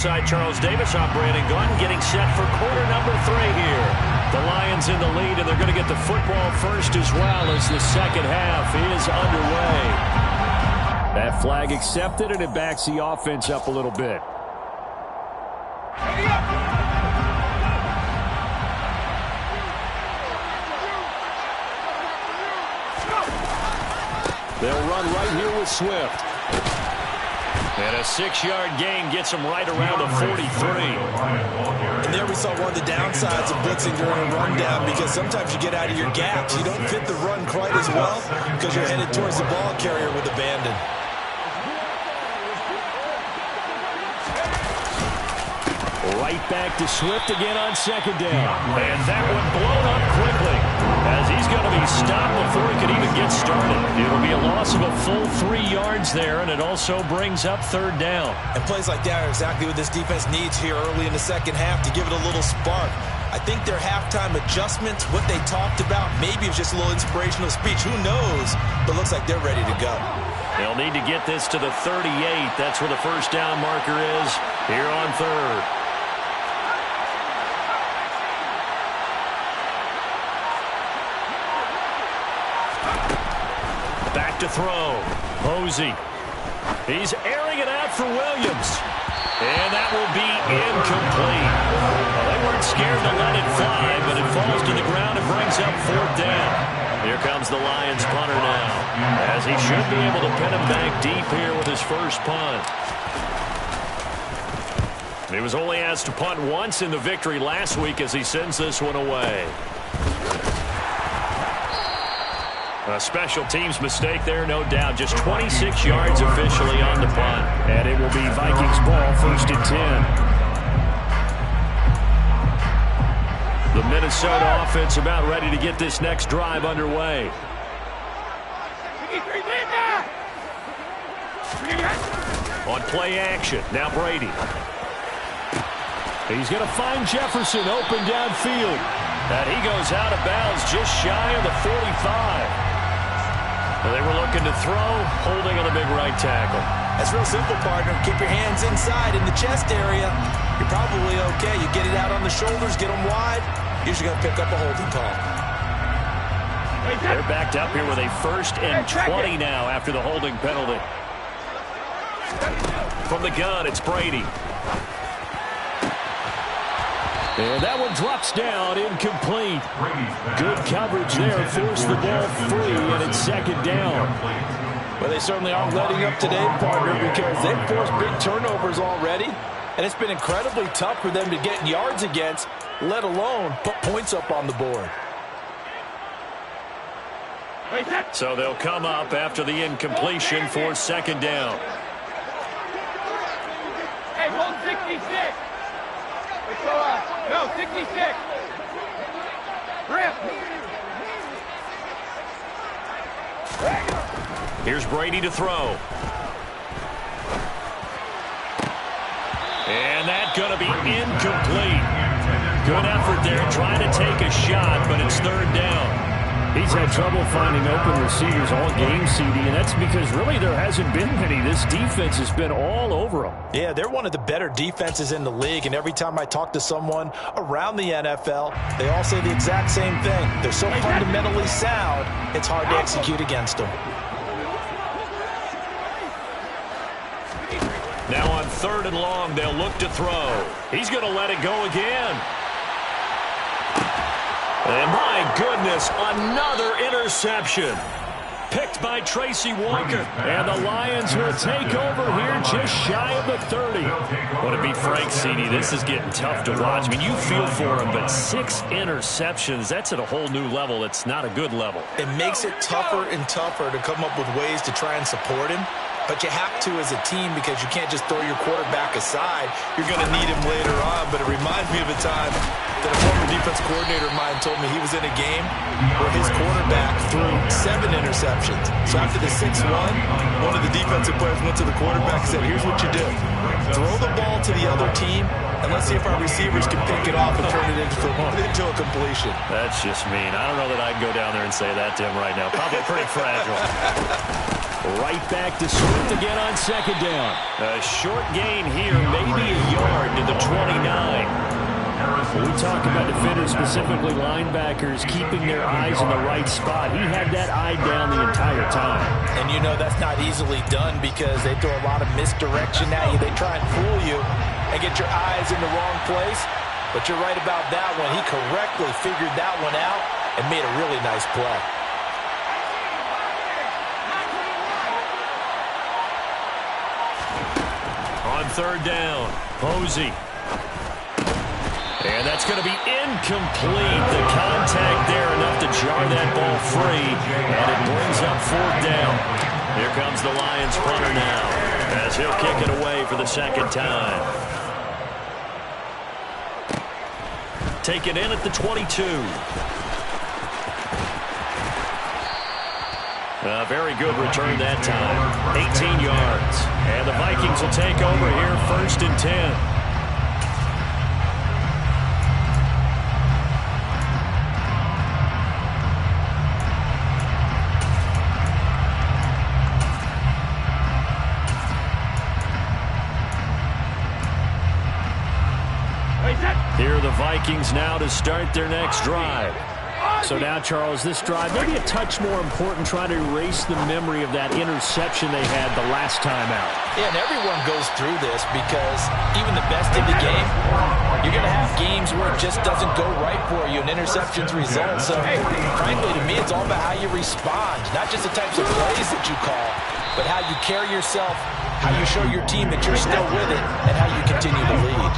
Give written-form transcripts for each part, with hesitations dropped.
Side Charles Davis on Brandon Gunn getting set for quarter number 3 here. The Lions in the lead, and they're going to get the football first as well as the second half is underway. That flag accepted, and it backs the offense up a little bit. They'll run right here with Swift. And a 6-yard gain gets him right around the 43. And there we saw one of the downsides of blitzing during a rundown, because sometimes you get out of your gaps. You don't fit the run quite as well because you're headed towards the ball carrier with abandon. Right back to Swift again on second down. And that one blown up quickly as he's going to be stopped before he could even get started. It'll be a loss of a full 3 yards there, and it also brings up third down. And plays like that are exactly what this defense needs here early in the second half to give it a little spark. I think their halftime adjustments, what they talked about, maybe it was just a little inspirational speech. Who knows? But it looks like they're ready to go. They'll need to get this to the 38. That's where the first down marker is here on third. Back to throw. Posey. He's airing it out for Williams. And that will be incomplete. Well, they weren't scared to let it fly, but it falls to the ground and brings up fourth down. Here comes the Lions punter now, as he should be able to pin him back deep here with his first punt. He was only asked to punt once in the victory last week as he sends this one away. A special teams mistake there, no doubt. Just 26 yards officially on the punt. And it will be Vikings ball, first and 10. The Minnesota offense about ready to get this next drive underway. On play action, now Brady. He's going to find Jefferson open downfield. And he goes out of bounds just shy of the 45. Well, they were looking to throw, holding on the big right tackle. That's real simple, partner. Keep your hands inside in the chest area. You're probably okay. You get it out on the shoulders, get them wide. Usually going to pick up a holding call. They're backed up here with a 1st and 20 now after the holding penalty. From the gun, it's Brady. And that one drops down, incomplete. Good coverage there, forced the ball free, and it's second down. Well, they certainly aren't letting up today, partner, because they've forced big turnovers already, and it's been incredibly tough for them to get yards against, let alone put points up on the board. So they'll come up after the incompletion for second down. Hey, hold 66. No, 66. Rip. Here's Brady to throw. And that's going to be incomplete. Good effort there, trying to take a shot, but it's third down. He's had trouble finding open receivers all game, CD, and that's because really there hasn't been many. This defense has been all over them. Yeah, they're one of the better defenses in the league, and every time I talk to someone around the NFL, they all say the exact same thing. They're so fundamentally sound, it's hard to execute against them. Now on 3rd and long, they'll look to throw. He's going to let it go again. And my goodness, another interception. Picked by Tracy Walker. And the Lions will take over here just shy of the 30. Well, to be frank, CD, this is getting tough to watch. I mean, you feel for him, but 6 interceptions, that's at a whole new level. It's not a good level. It makes it tougher and tougher to come up with ways to try and support him. But you have to as a team, because you can't just throw your quarterback aside. You're going to need him later on. But it reminds me of a time that a former defense coordinator of mine told me he was in a game where his quarterback threw 7 interceptions. So after the 6th one of the defensive players went to the quarterback and said, here's what you do. Throw the ball to the other team, and let's see if our receivers can pick it off and turn it into a completion. That's just mean. I don't know that I can go down there and say that to him right now. Probably pretty fragile. Right back to Swift again on second down. A short gain here, maybe a yard to the 29. When we talk about defenders, specifically linebackers, keeping their eyes in the right spot, he had that eye down the entire time. And you know that's not easily done because they throw a lot of misdirection at you. They try and fool you and get your eyes in the wrong place. But you're right about that one. He correctly figured that one out and made a really nice play. On third down, Posey. And that's going to be incomplete. The contact there enough to jar that ball free. And it brings up fourth down. Here comes the Lions punter now as he'll kick it away for the second time. Taken in at the 22. A very good return that time. 18 yards. And the Vikings will take over here, 1st and 10. Here are the Vikings now to start their next drive. So now, Charles, this drive maybe a touch more important, trying to erase the memory of that interception they had the last time out. Yeah, and everyone goes through this because even the best in the game, you're going to have games where it just doesn't go right for you, and interceptions result. So, frankly, to me, it's all about how you respond, not just the types of plays that you call, but how you carry yourself, how you show your team that you're still with it, and how you continue to lead.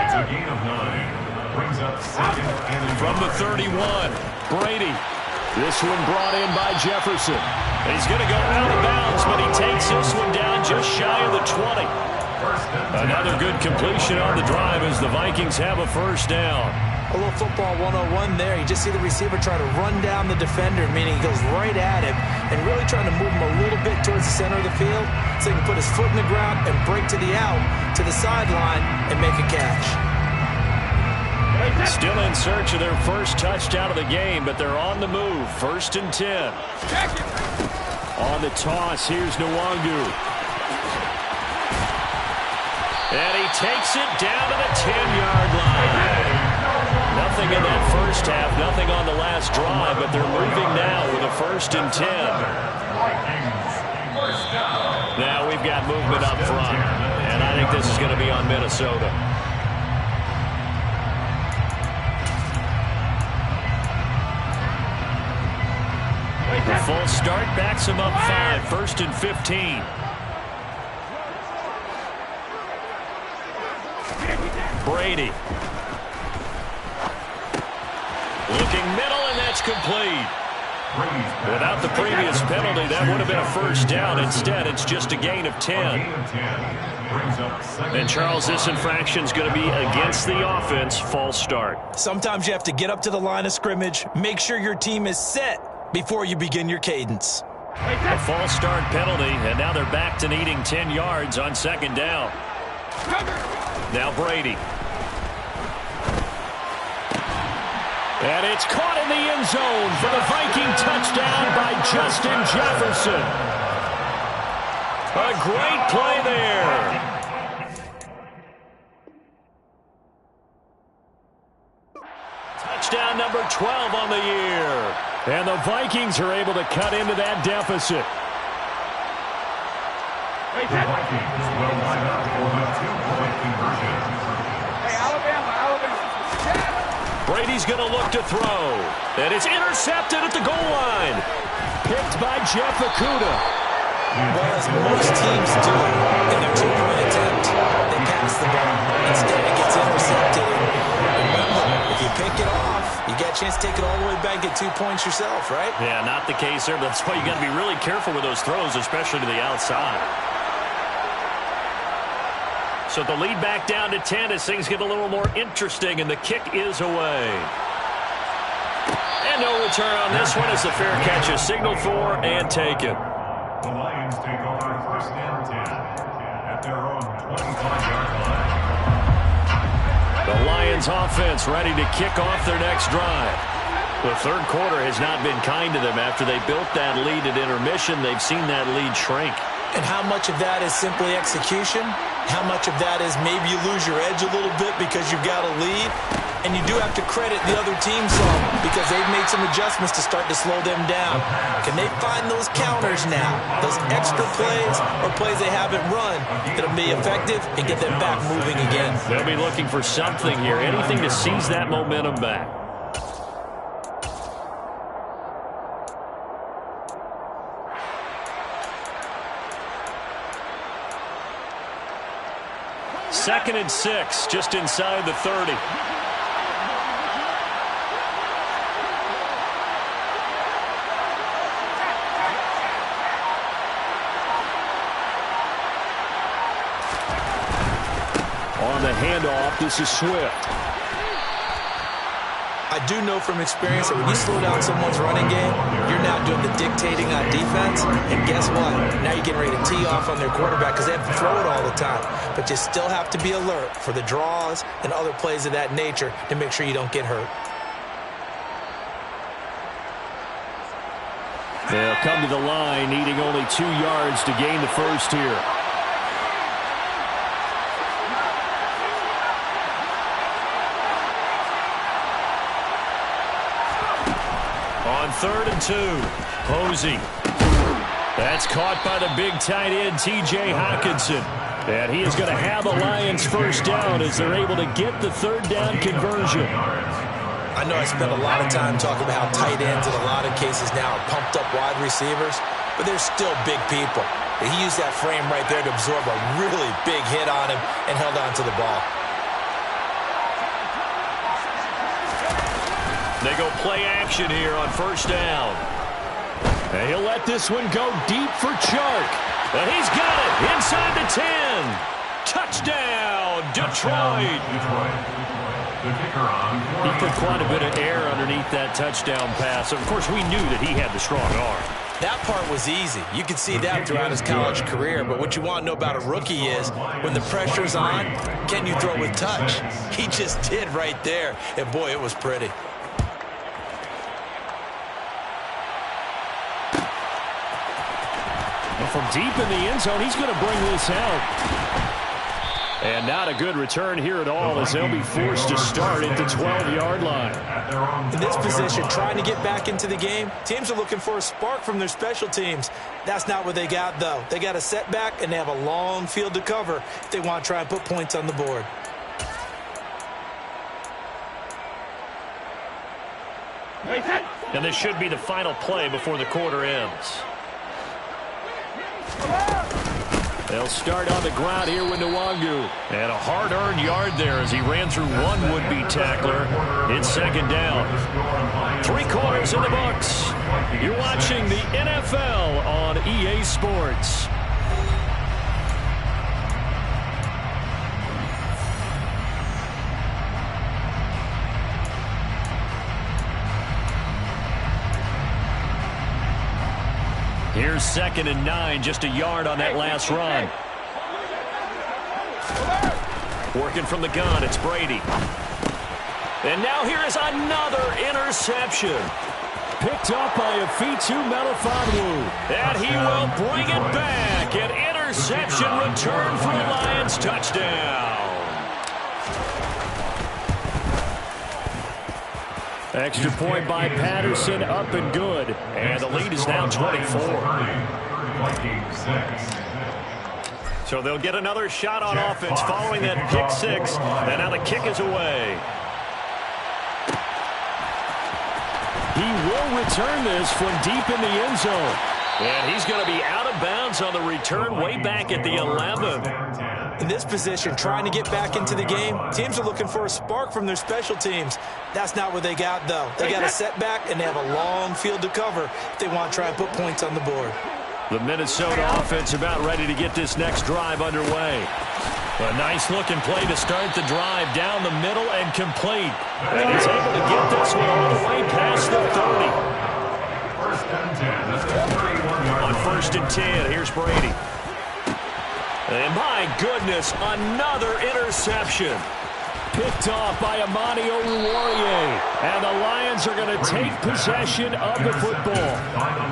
It's a gain of 9. Brings up second and from the 31, Brady. This one brought in by Jefferson. He's going to go out of bounds, but he takes this one down just shy of the 20. Another good completion on the drive as the Vikings have a first down. A little football 101 there. You just see the receiver try to run down the defender, meaning he goes right at him and really trying to move him a little bit towards the center of the field so he can put his foot in the ground and break to the out, to the sideline, and make a catch. Still in search of their first touchdown of the game, but they're on the move. 1st and 10. On the toss, here's Nwangu. And he takes it down to the 10-yard line. Nothing in that first half, nothing on the last drive, but they're moving now with a 1st and 10. Now we've got movement up front, and I think this is going to be on Minnesota. The full start backs him up 5, 1st and 15. Brady. Looking middle, and that's complete. Without the previous penalty, that would have been a first down. Instead, it's just a gain of 10. And, Charles, this infraction is going to be against the offense, false start. Sometimes you have to get up to the line of scrimmage, make sure your team is set before you begin your cadence. A false start penalty, and now they're back to needing 10 yards on second down. Now Brady. And it's caught in the end zone for the Viking touchdown by Justin Jefferson. A great play there. Touchdown number 12 on the year. And the Vikings are able to cut into that deficit. The Vikings will line up for the two-point conversion. Hey, Alabama. Brady's going to look to throw. And it's intercepted at the goal line. Picked by Jeff Okudah. Well, as most teams do in their two-point attempt, they pass the ball. Instead, it gets intercepted. Remember, if you pick it off, you get a chance to take it all the way back, get 2 points yourself, right? Yeah, not the case there, but that's why you got to be really careful with those throws, especially to the outside. So the lead back down to 10 as things get a little more interesting, and the kick is away. And no return on this one as the fair catch is signaled for and taken. The Lions take over 1st and 10 at their own 25-yard line. The Lions offense ready to kick off their next drive. The third quarter has not been kind to them. After they built that lead at intermission, they've seen that lead shrink. And how much of that is simply execution? How much of that is maybe you lose your edge a little bit because you've got a lead? And you do have to credit the other team some because they've made some adjustments to start to slow them down. Can they find those counters now, those extra plays or plays they haven't run that'll be effective and get them back moving again? They'll be looking for something here, anything to seize that momentum back. Second and 6, just inside the 30. On the handoff, this is Swift. I do know from experience that when you slow down someone's running game, you're now doing the dictating on defense. And guess what? Now you're getting ready to tee off on their quarterback because they have to throw it all the time. But you still have to be alert for the draws and other plays of that nature to make sure you don't get hurt. They'll come to the line, needing only 2 yards to gain the first here. On 3rd and 2, Posey. That's caught by the big tight end, T.J. Hockenson. And he is going to have the Lions first down as they're able to get the third down conversion. I know I spent a lot of time talking about how tight ends in a lot of cases now are pumped up wide receivers, but they're still big people. He used that frame right there to absorb a really big hit on him and held on to the ball. They go play action here on first down. And he'll let this one go deep for Chark. But he's got it inside the 10. Touchdown, Detroit. He put quite a bit of air underneath that touchdown pass. Of course, we knew that he had the strong arm. That part was easy. You could see that throughout his college career. But what you want to know about a rookie is when the pressure's on, can you throw with touch? He just did right there. And, boy, it was pretty. From deep in the end zone, he's going to bring this out. And not a good return here at all as they'll be forced to start at the 12-yard line. In this position, trying to get back into the game, teams are looking for a spark from their special teams. That's not what they got, though. They got a setback, and they have a long field to cover if they want to try and put points on the board. And this should be the final play before the quarter ends. They'll start on the ground here with Nwangu. And a hard-earned yard there as he ran through one would-be tackler. It's second down. 3 quarters in the books. You're watching the NFL on EA Sports. Here's 2nd and 9, just a yard on that last run. Working from the gun, it's Brady. And now here is another interception. Picked up by Afitu Melifonwu. And he will bring it back. An interception return for a Lions touchdown. Extra point by Patterson, up and good. And the lead is now 24. So they'll get another shot on offense following that pick 6. And now the kick is away. He will return this from deep in the end zone. And he's going to be out of bounds on the return way back at the 11. In this position, trying to get back into the game, teams are looking for a spark from their special teams. That's not what they got, though. They got a setback, and they have a long field to cover if they want to try and put points on the board. The Minnesota offense about ready to get this next drive underway. A nice-looking play to start the drive down the middle and complete. And he's able to get this one all the way past the 30. On 1st and 10, here's Brady. And my goodness, another interception. picked off by Amani Oruwariye. And the Lions are going to take possession of the football.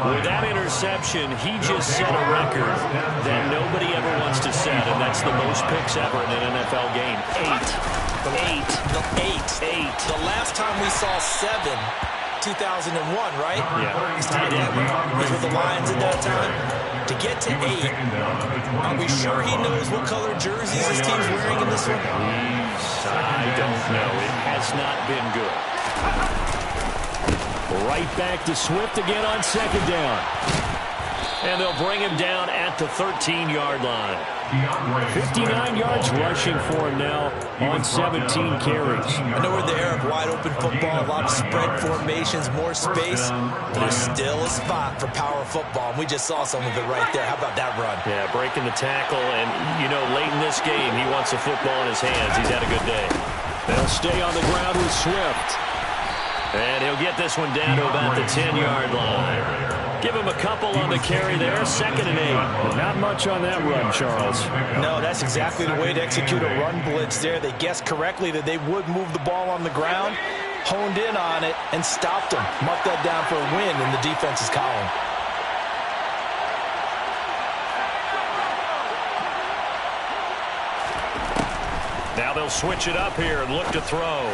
With that interception, he just set a record that nobody ever wants to set, and that's the most picks ever in an NFL game. 8. The last time we saw 7, 2001, right? Yeah. He's tied in with the Lions at that time. To get to 8, are we sure he knows what color jerseys his team's wearing in this one? I don't know. It has not been good. Right back to Swift again on second down. And they'll bring him down at the 13-yard line. 59 yards rushing for him now on 17 carries. I know we're in the era of wide-open football, a lot of spread formations, more space, but there's still a spot for power football, and we just saw some of it right there. How about that run? Yeah, breaking the tackle, and, you know, late in this game, he wants the football in his hands. He's had a good day. They'll stay on the ground with Swift. And he'll get this one down to about the 10-yard line. Give him a couple on the carry there, 2nd and 8. Not much on that run, Charles. No, that's exactly the way to execute a run blitz there. They guessed correctly that they would move the ball on the ground, honed in on it, and stopped them. Mark that down for a win in the defense's column. Now they'll switch it up here and look to throw.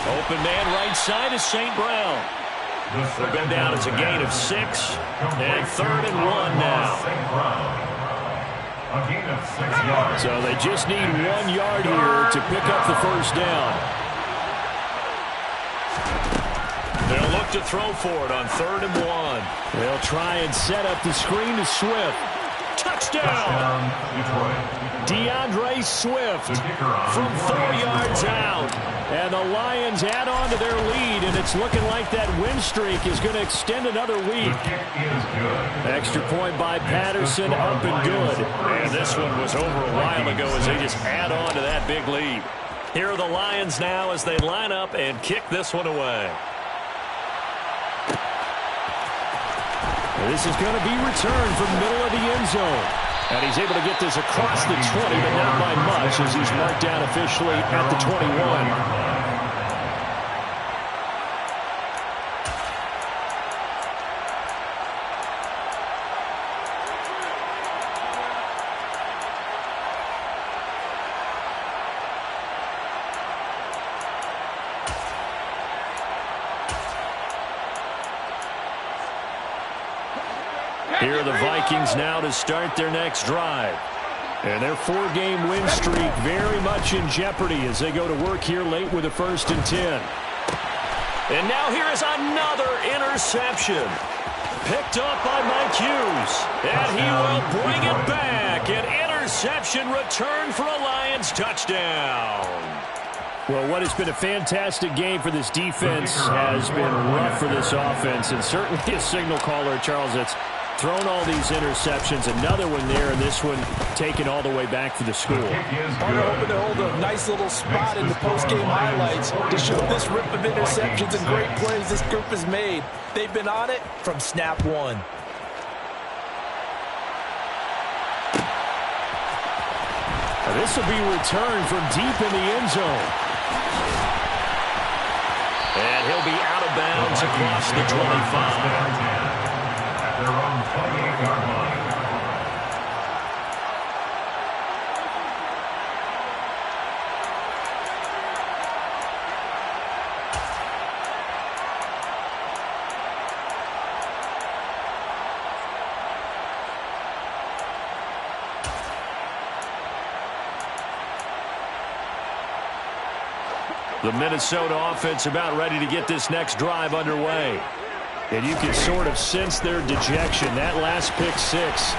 Open man right side is St. Brown. They'll go down as a gain of 6. And 3rd and 1 now. So they just need 1 yard here to pick up the first down. They'll look to throw for it on 3rd and 1. They'll try and set up the screen to Swift. Touchdown! DeAndre Swift from 4 yards out. And the Lions add on to their lead, and it's looking like that win streak is going to extend another week. Extra point by Patterson, up and good. And this one was over a while ago as they just add on to that big lead. Here are the Lions now as they line up and kick this one away. This is going to be returned from middle of the end zone. And he's able to get this across the 20, but not by much as he's marked down officially at the 21. Here are the Vikings now to start their next drive. And their 4-game win streak very much in jeopardy as they go to work here late with a 1st and 10. And now here is another interception. Picked up by Mike Hughes. And he will bring it back. An interception return for a Lions touchdown. Well, what has been a fantastic game for this defense has been rough for this offense. And certainly a signal caller, Charles, that's thrown all these interceptions. Another one there, and this one taken all the way back for the school. They're hoping to hold a nice little spot in the post-game highlights to show this rip of interceptions and great plays this group has made. They've been on it from snap 1. This will be returned from deep in the end zone. And he'll be out of bounds across the 25. Their own 28-yard line. The Minnesota offense about ready to get this next drive underway. And you can sort of sense their dejection. That last pick 6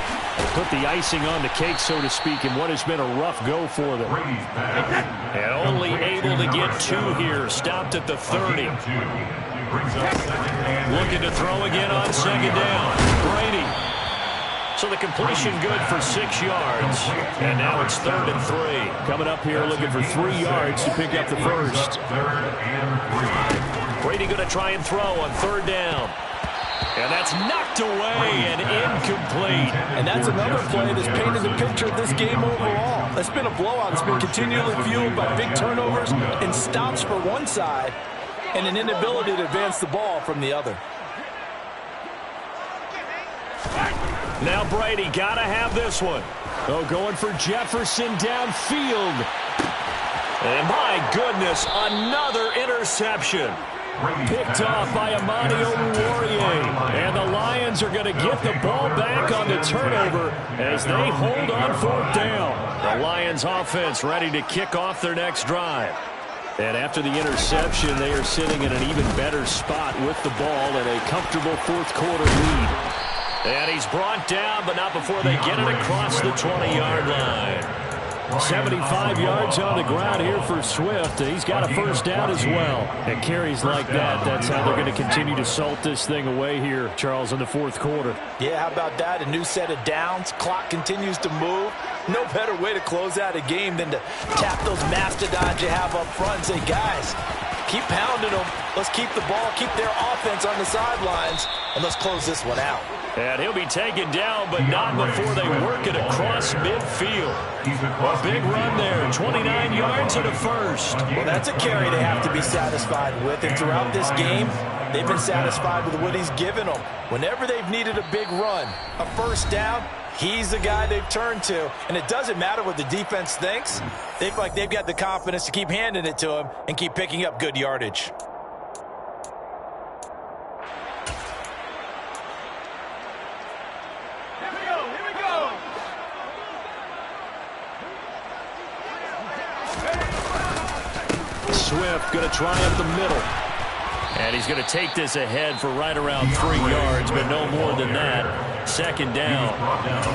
put the icing on the cake, so to speak, in what has been a rough go for them. And only able to get 2 here. Stopped at the 30. Looking to throw again on 2nd down. Brady. So the completion good for 6 yards. And now it's 3rd and 3. Coming up here looking for 3 yards to pick up the first. Brady going to try and throw on 3rd down. And that's knocked away and incomplete. And that's another play that's painted the picture of this game overall. It's been a blowout. It's been continually fueled by big turnovers and stops for one side and an inability to advance the ball from the other. Now Brady got to have this one. Oh, going for Jefferson downfield. And my goodness, another interception. Picked off by Amani Oruwariye. And the Lions are going to get the ball back on the turnover as they hold on 4th down. The Lions offense ready to kick off their next drive. And after the interception, they are sitting in an even better spot with the ball and a comfortable 4th quarter lead. And he's brought down, but not before they get it across the 20-yard line. 75 yards on the ground here for Swift. He's got a first down as well. And carries like that, that's how they're going to continue to salt this thing away here, Charles, in the 4th quarter. Yeah, how about that? A new set of downs. Clock continues to move. No better way to close out a game than to tap those mastodons you have up front and say, guys, keep pounding them. Let's keep the ball, keep their offense on the sidelines, and let's close this one out. And he'll be taken down, but not before they work it across midfield. A big run there, 29 yards and a first. Well, that's a carry they have to be satisfied with. And throughout this game, they've been satisfied with what he's given them. Whenever they've needed a big run, a first down, he's the guy they've turned to. And it doesn't matter what the defense thinks. They feel like they've got the confidence to keep handing it to him and keep picking up good yardage. Swift going to try up the middle. And he's going to take this ahead for right around 3 yards, but no more than that. 2nd down.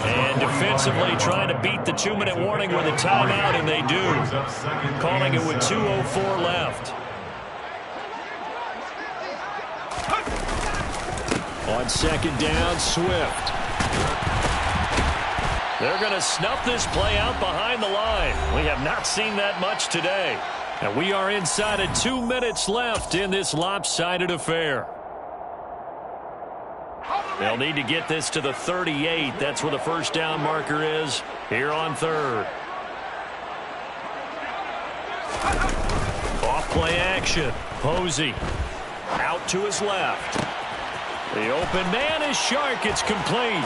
And defensively trying to beat the 2-minute warning with a timeout, and they do. Calling it with 2:04 left. On 2nd down, Swift. They're going to snuff this play out behind the line. We have not seen that much today. And we are inside of 2 minutes left in this lopsided affair. They'll need to get this to the 38. That's where the first down marker is here on 3rd. Off play action. Posey out to his left. The open man is Shark. It's complete.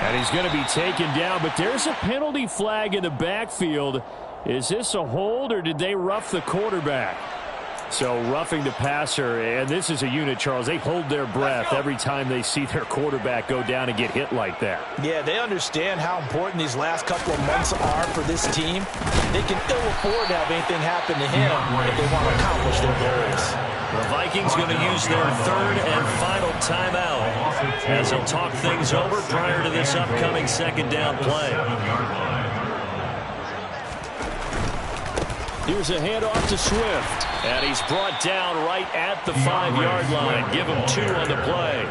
And he's going to be taken down, but there's a penalty flag in the backfield. Is this a hold, or did they rough the quarterback? So roughing the passer, and this is a unit, Charles. They hold their breath every time they see their quarterback go down and get hit like that. Yeah, they understand how important these last couple of months are for this team. They can ill afford to have anything happen to him if they want to accomplish their goals. The Vikings going to use their 3rd and final timeout as they'll talk things over prior to this upcoming 2nd down play. Here's a handoff to Swift. And he's brought down right at the 5-yard line. Give him 2 on the play.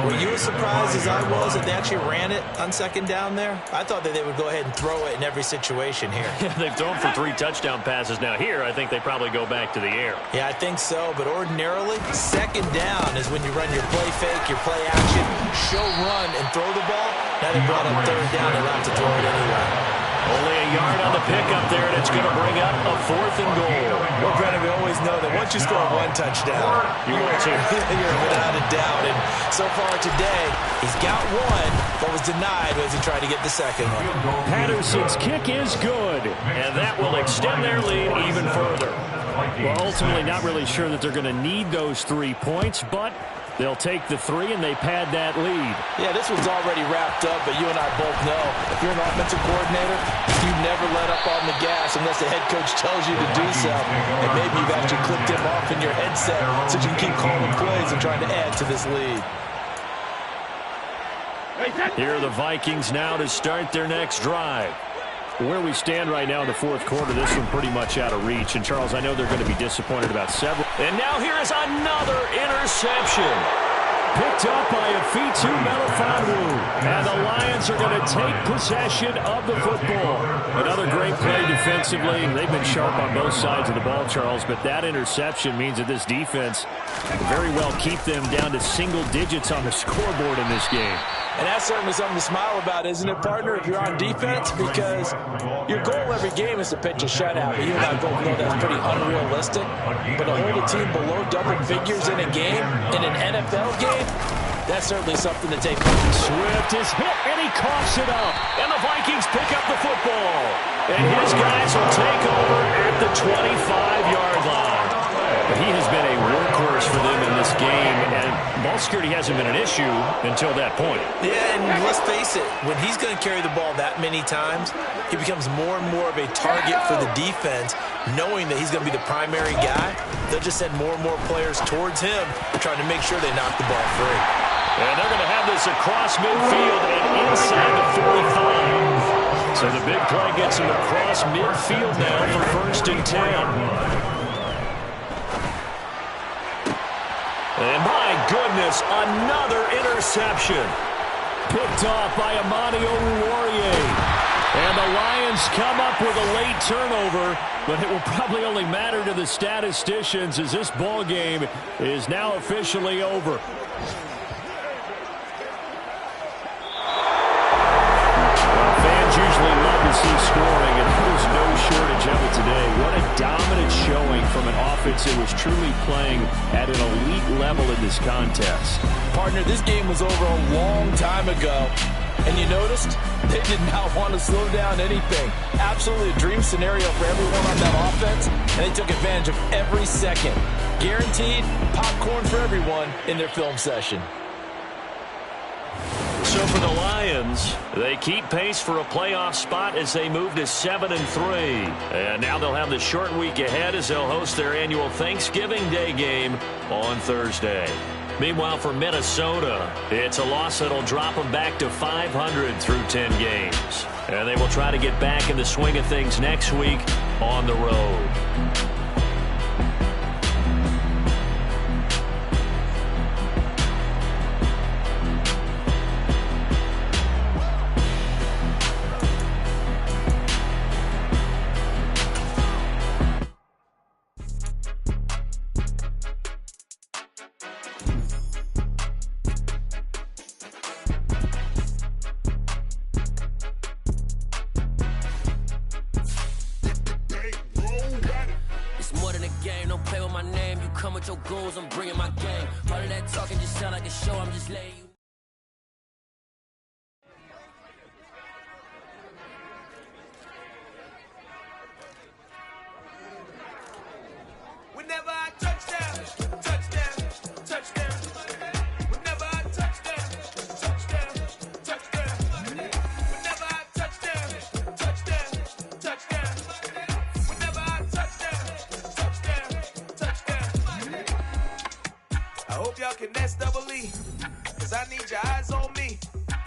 Were you as surprised as I was that they actually ran it on 2nd down there? I thought that they would go ahead and throw it in every situation here. Yeah, they've thrown for 3 touchdown passes. Now here, I think they probably go back to the air. Yeah, I think so. But ordinarily, 2nd down is when you run your play fake, your play action, show run, and throw the ball. Now they brought up 3rd down. They'll have to throw it anyway. Only a yard on the pickup there, and it's going to bring up a 4th and goal. Well, Brennan, we always know that once you score 1 touchdown, you're without a doubt. And so far today, he's got 1, but was denied as he tried to get the 2nd one. Patterson's kick is good, and that will extend their lead even further. Well, ultimately, not really sure that they're going to need those 3 points, but they'll take the 3, and they pad that lead. Yeah, this one's already wrapped up, but you and I both know if you're an offensive coordinator, you never let up on the gas unless the head coach tells you to do so. And maybe you've actually clicked him off in your headset so you can keep calling plays and trying to add to this lead. Here are the Vikings now to start their next drive. Where we stand right now in the 4th quarter, this one pretty much out of reach. And, Charles, I know they're going to be disappointed about several. And now here is another interception. Picked up by Afitu Melifonwu. And the Lions are going to take possession of the football. Another great play defensively. They've been sharp on both sides of the ball, Charles, but that interception means that this defense will very well keep them down to single digits on the scoreboard in this game. And that's certainly something to smile about, isn't it, partner, if you're on defense? Because your goal every game is to pitch a shutout. But you and I both know that's pretty unrealistic. But to hold a team below double figures in a game, in an NFL game, that's certainly something to take. Swift is hit, and he coughs it up. And the Vikings pick up the football. And his guys will take over at the 25-yard line. But he has been a workhorse for them in this game, and ball security hasn't been an issue until that point. Yeah, and let's face it, when he's going to carry the ball that many times, he becomes more and more of a target for the defense, knowing that he's going to be the primary guy. They'll just send more and more players towards him, trying to make sure they knock the ball free. And they're going to have this across midfield and inside the 45. So the big play gets him across midfield now for 1st and 10. And my goodness, another interception. Picked off by Amani Oruwariye. And the Lions come up with a late turnover, but it will probably only matter to the statisticians as this ball game is now officially over. Fans usually love to see scoring, and there's no shortage of it today. What a dominant showing from an offense that was truly playing at an elite level in this contest. Partner, this game was over a long time ago. And you noticed they did not want to slow down anything. Absolutely a dream scenario for everyone on that offense, and they took advantage of every second. Guaranteed popcorn for everyone in their film session. So for the Lions, they keep pace for a playoff spot as they move to 7-3. And now they'll have the short week ahead as they'll host their annual Thanksgiving Day game on Thursday. Meanwhile, for Minnesota, it's a loss that'll drop them back to 500 through 10 games. And they will try to get back in the swing of things next week on the road.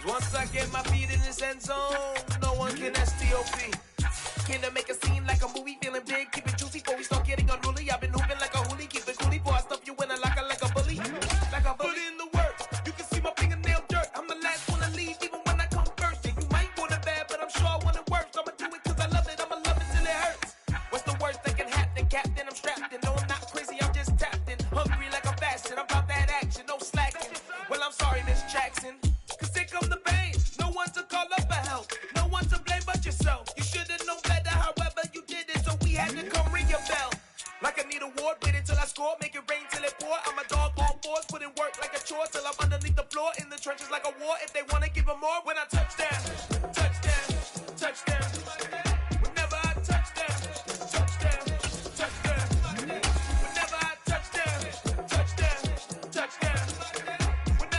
Once I get my feet in this end zone, no one can STOP. Can I make a scene like a movie, feeling big, keep it juicy before we start getting unruly. I've been hooping like a hoolie, keep it coolie before I stuff you in a locker like a bully. Like a bully. Put in the work, you can see my fingernail dirt. I'm the last one to leave, even when I come first. Yeah, you might want it bad, but I'm sure I want it worse. I'ma do it cause I love it, I'ma love it till it hurts. What's the worst that can happen, Captain? I'm strapped in, no I'm not crazy, I'm just tapped in. Hungry like I'm fasting, I'm about that action, no slacking. Well, I'm sorry, Miss Jackson. Cause here come the pain, no one to call up for help, no one to blame but yourself. You should've known better, however you did it, so we had to come ring your bell. Like I need a award, wait until I score, make it rain till it pour. I'm a dog on fours, put in work like a chore till I'm underneath the floor, in the trenches like a war. If they wanna give them more, when I touch down, touch down, touch down.